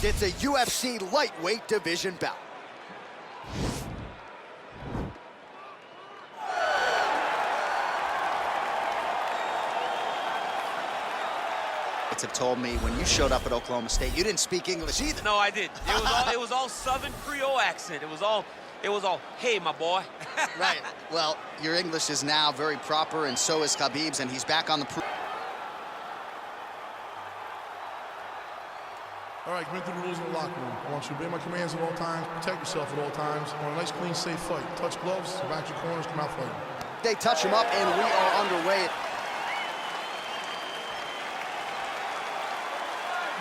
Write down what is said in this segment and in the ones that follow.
Next, it's a UFC lightweight division bout. Have told me when you showed up at Oklahoma State, you didn't speak English either. No, I didn't. It was all Southern Creole accent. It was all, hey, my boy. Right. Well, your English is now very proper, and so is Khabib's, and he's back on the. All right, commit to the rules in the locker room. I want you to obey my commands at all times, protect yourself at all times. I want a nice, clean, safe fight. Touch gloves, back your corners, come out fighting. They touch him up, and we are underway.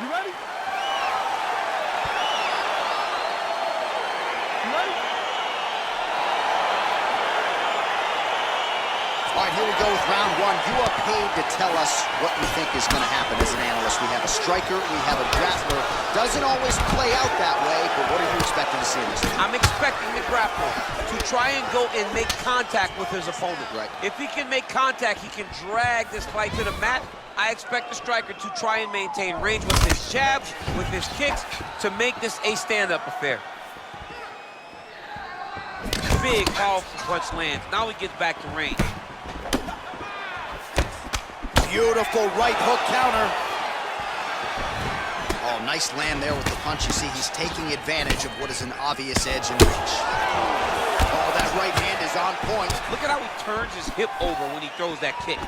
You ready? You ready? All right, here we go with round one. You are paid to tell us what you think is going to happen as an analyst. We have a striker, we have a grappler. Doesn't always play out that way, but what are you expecting to see in this one? I'm expecting the grappler to try and go and make contact with his opponent. Right. If he can make contact, he can drag this fight to the mat. I expect the striker to try and maintain range with his jabs, with his kicks, to make this a stand-up affair. Big, powerful punch lands. Now he gets back to range. Beautiful right hook counter. Oh, nice land there with the punch. You see, he's taking advantage of what is an obvious edge in reach. Oh, that right hand is on point. Look at how he turns his hip over when he throws that kick.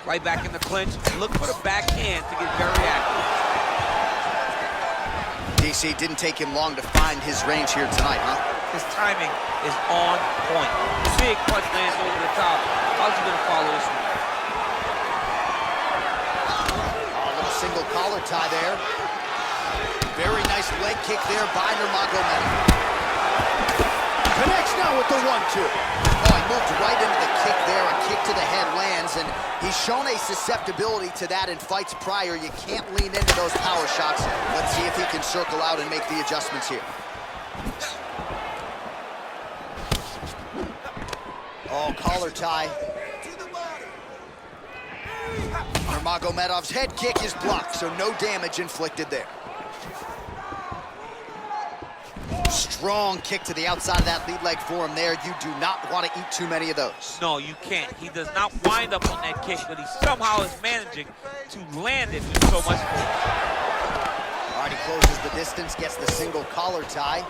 Right back in the clinch. Look for the backhand to get very active. DC, didn't take him long to find his range here tonight, huh? His timing is on point. Big punch lands over the top. How's he gonna follow this one? Oh, a little single collar tie there. Very nice leg kick there by Nurmagomedov. Connects now with the 1-2. Oh, he moved right into the kick there. A kick to the head lands, and he's shown a susceptibility to that in fights prior. You can't lean into those power shots. Let's see if he can circle out and make the adjustments here. Oh, collar tie. Nurmagomedov's head kick is blocked, so no damage inflicted there. Strong kick to the outside of that lead leg for him there. You do not want to eat too many of those. No, you can't. He does not wind up on that kick, but he somehow is managing to land it with so much force. All right, he closes the distance, gets the single collar tie.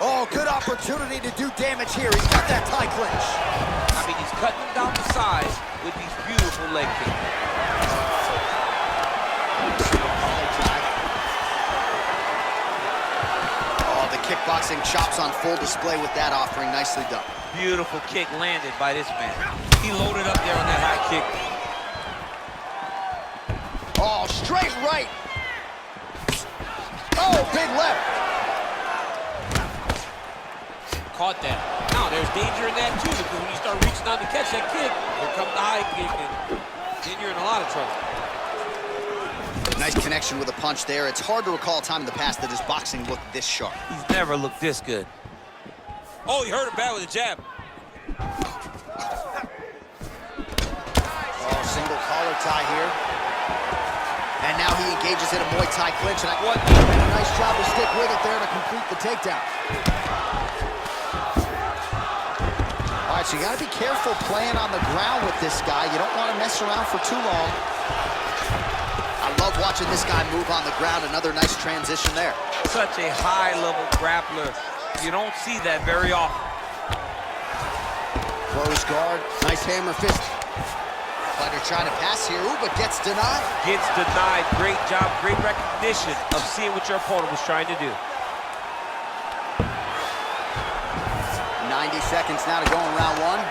Oh, good opportunity to do damage here. He's got that tie clinch. I mean, he's cutting down the size with these beautiful leg kicks. Kickboxing chops on full display with that offering. Nicely done. Beautiful kick landed by this man. He loaded up there on that high kick. Oh, straight right. Oh, big left. Caught that. Now, there's danger in that, too, because when you start reaching out to catch that kick, here comes the high kick, and then you're in a lot of trouble. Nice connection with a punch there. It's hard to recall a time in the past that his boxing looked this sharp. He's never looked this good. Oh, he hurt him bad with a jab. Oh, single collar tie here. And now he engages in a Muay Thai clinch. And what? A nice job to stick with it there to complete the takedown. All right, so you got to be careful playing on the ground with this guy. You don't want to mess around for too long. I love watching this guy move on the ground. Another nice transition there. Such a high-level grappler. You don't see that very often. Close guard. Nice hammer fist. Fighter trying to pass here. Ooh, but gets denied. Gets denied. Great job. Great recognition of seeing what your opponent was trying to do. 90 seconds now to go in round one.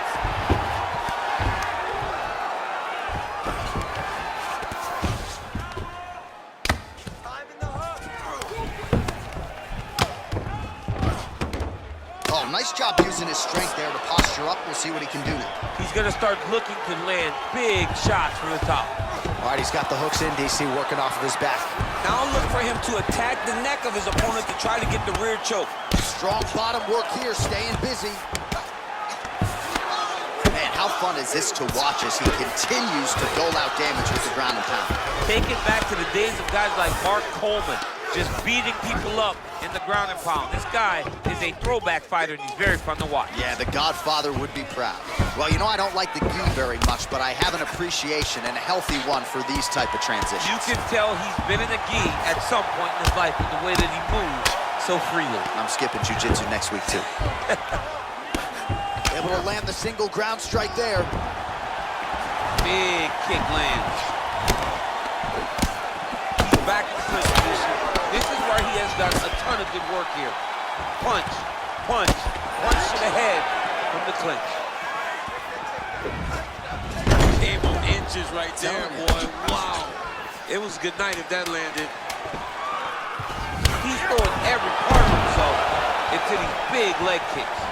Nice job using his strength there to posture up. We'll see what he can do now. He's going to start looking to land big shots from the top. All right, he's got the hooks in, DC, working off of his back. Now look for him to attack the neck of his opponent to try to get the rear choke. Strong bottom work here, staying busy. Man, how fun is this to watch as he continues to dole out damage with the ground and pound. Take it back to the days of guys like Mark Coleman, just beating people up in the ground and pound. This guy is a throwback fighter, and he's very fun to watch. Yeah, the Godfather would be proud. Well, you know, I don't like the gi very much, but I have an appreciation and a healthy one for these type of transitions. You can tell he's been in a gi at some point in his life with the way that he moves so freely. I'm skipping jiu-jitsu next week, too. Able to land the single ground strike there. Big kick lands. He's back in the clinch position. This is where he has done a ton of good work here. Punch, punch, punch to the head from the clinch. Came on inches right there, boy. Wow. It was a good night if that landed. He's throwing every part of himself into these big leg kicks.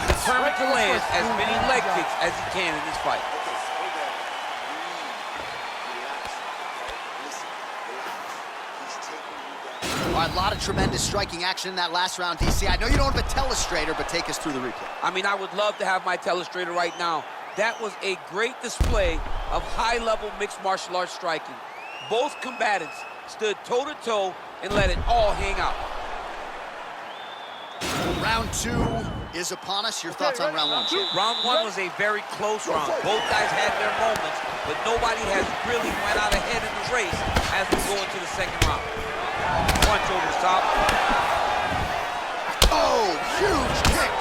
He's determined to land as many leg kicks as he can in this fight. All right, a lot of tremendous striking action in that last round, DC. I know you don't have a telestrator, but take us through the replay. I mean, I would love to have my telestrator right now. That was a great display of high-level mixed martial arts striking. Both combatants stood toe-to-toe and let it all hang out. Round 2 is upon us. Your thoughts on round 1, Jim? Round 1 was a very close round. Both guys had their moments, but nobody has really went out ahead in the race as we go into the second round. Punch over the top. Oh, huge kick.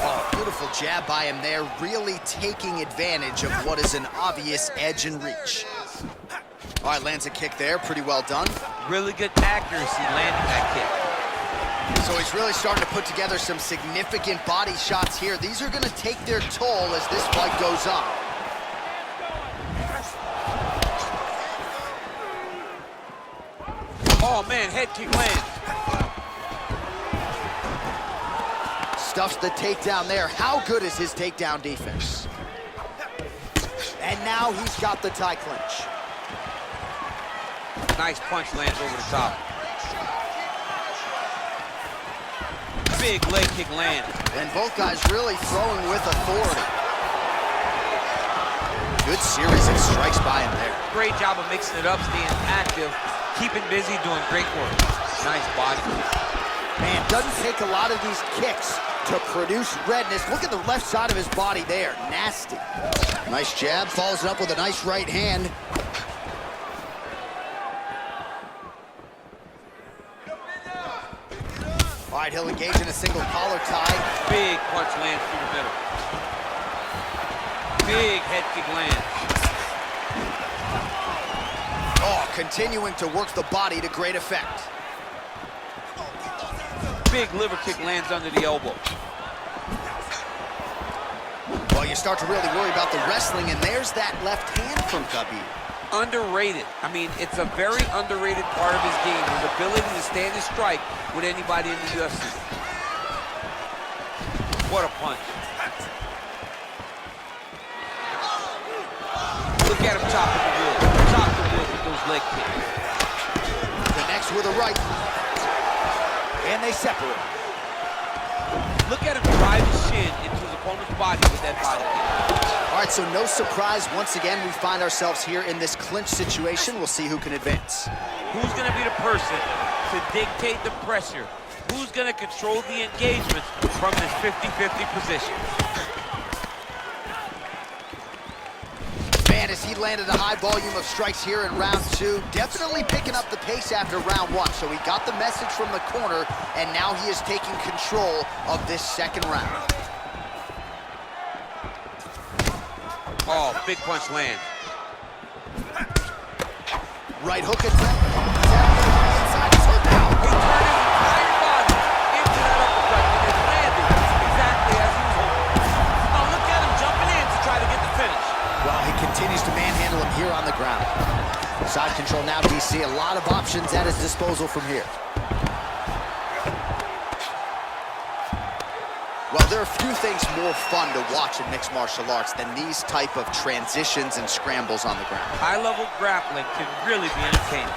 Oh, beautiful jab by him there, really taking advantage of what is an obvious edge and reach. All right, lands a kick there, pretty well done. Really good accuracy landing that kick. So he's really starting to put together some significant body shots here. These are gonna take their toll as this fight goes on. Oh man, head kick lands. Stuffs the takedown there. How good is his takedown defense? And now he's got the tie clinch. Nice punch lands over the top. Big leg kick lands. And both guys really throwing with authority. Good series of strikes by him there. Great job of mixing it up, staying active, keeping busy, doing great work. Nice body. Man, doesn't take a lot of these kicks to produce redness. Look at the left side of his body there. Nasty. Nice jab, follows it up with a nice right hand. All right, he'll engage in a single collar tie. Big punch lands through the middle. Big head kick lands. Oh, continuing to work the body to great effect. Big liver kick lands under the elbow. Well, you start to really worry about the wrestling, and there's that left hand from Khabib. Underrated. I mean, it's a very underrated part of his game, his ability to stand and strike with anybody in the UFC. What a punch. Look at him chopping the wood. Chop the wood with those leg kicks. Connects with a right. And they separate. Look at him drive his shin into his opponent's body with that body kick. All right, so no surprise. Once again, we find ourselves here in this clinch situation. We'll see who can advance. Who's going to be the person to dictate the pressure? Who's going to control the engagement from this 50-50 position? Man, as he landed a high volume of strikes here in round 2, definitely picking up the pace after round 1. So he got the message from the corner, and now he is taking control of this second round. Oh, big punch lands. Right hook attempt. Inside his hook now. He turned his entire body into that uppercut, and it landed exactly as he was hoping. Now look at him jumping in to try to get the finish. Well, he continues to manhandle him here on the ground. Side control now, DC. A lot of options at his disposal from here. Well, there are few things more fun to watch in mixed martial arts than these type of transitions and scrambles on the ground. High-level grappling can really be entertaining.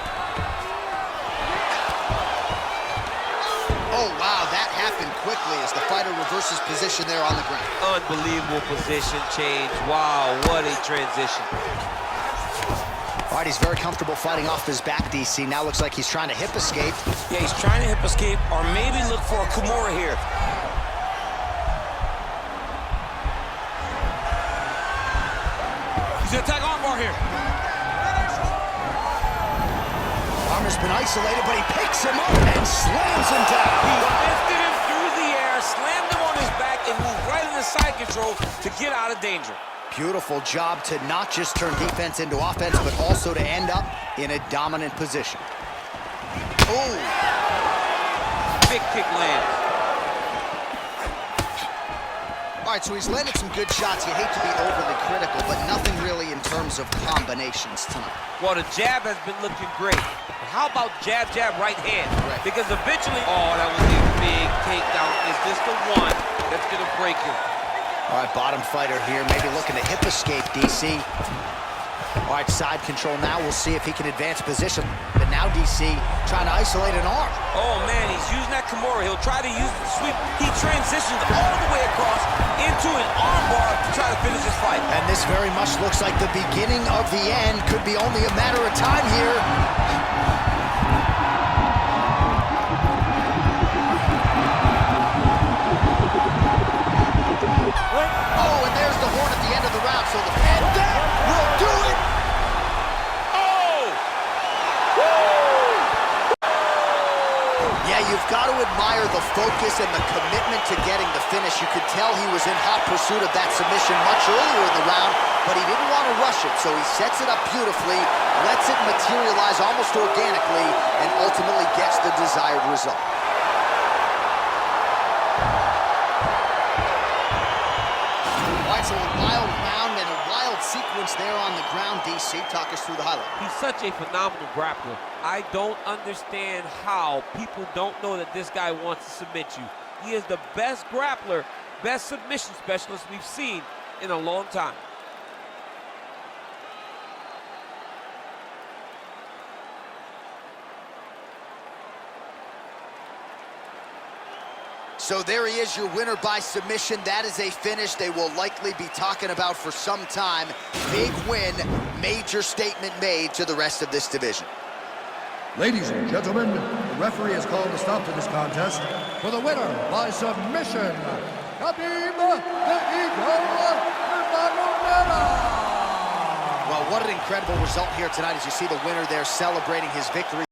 Oh, wow, that happened quickly as the fighter reverses position there on the ground. Unbelievable position change. Wow, what a transition. All right, he's very comfortable fighting off his back, DC. Now looks like he's trying to hip escape. Yeah, he's trying to hip escape or maybe look for a Kimura here. He's gonna attack armbar here. Armor's been isolated, but he picks him up and slams him down. He lifted him through the air, slammed him on his back, and moved right into side control to get out of danger. Beautiful job to not just turn defense into offense, but also to end up in a dominant position. Oh! Big kick lands. All right, so he's landed some good shots. You hate to be overly critical, but nothing really in terms of combinations tonight. Well, the jab has been looking great. But how about jab, jab, right hand? Right. Because eventually, oh, that was a big takedown. Is this the one that's going to break him? All right, bottom fighter here, maybe looking to hip escape, DC. All right, side control now. We'll see if he can advance position. But now DC trying to isolate an arm. Oh, man, he's using that Kimura. He'll try to use the sweep. He transitions all the way across into an armbar to try to finish his fight. And this very much looks like the beginning of the end. Could be only a matter of time here. Oh, and there's the horn at the end of the round. So the and that will do it. Oh! Yeah, you've got to admire the focus and the commitment to getting the finish. You could tell he was in hot pursuit of that submission much earlier in the round, but he didn't want to rush it, so he sets it up beautifully, lets it materialize almost organically, and ultimately gets the desired result. All right, so a wild round and a wild sequence there on the ground. DC, talk us through the highlight. He's such a phenomenal grappler. I don't understand how people don't know that this guy wants to submit you. He is the best grappler, best submission specialist we've seen in a long time. So there he is, your winner by submission. That is a finish they will likely be talking about for some time. Big win, major statement made to the rest of this division. Ladies and gentlemen, the referee has called a stop to this contest for the winner by submission, Khabib Nurmagomedov. Well, what an incredible result here tonight as you see the winner there celebrating his victory.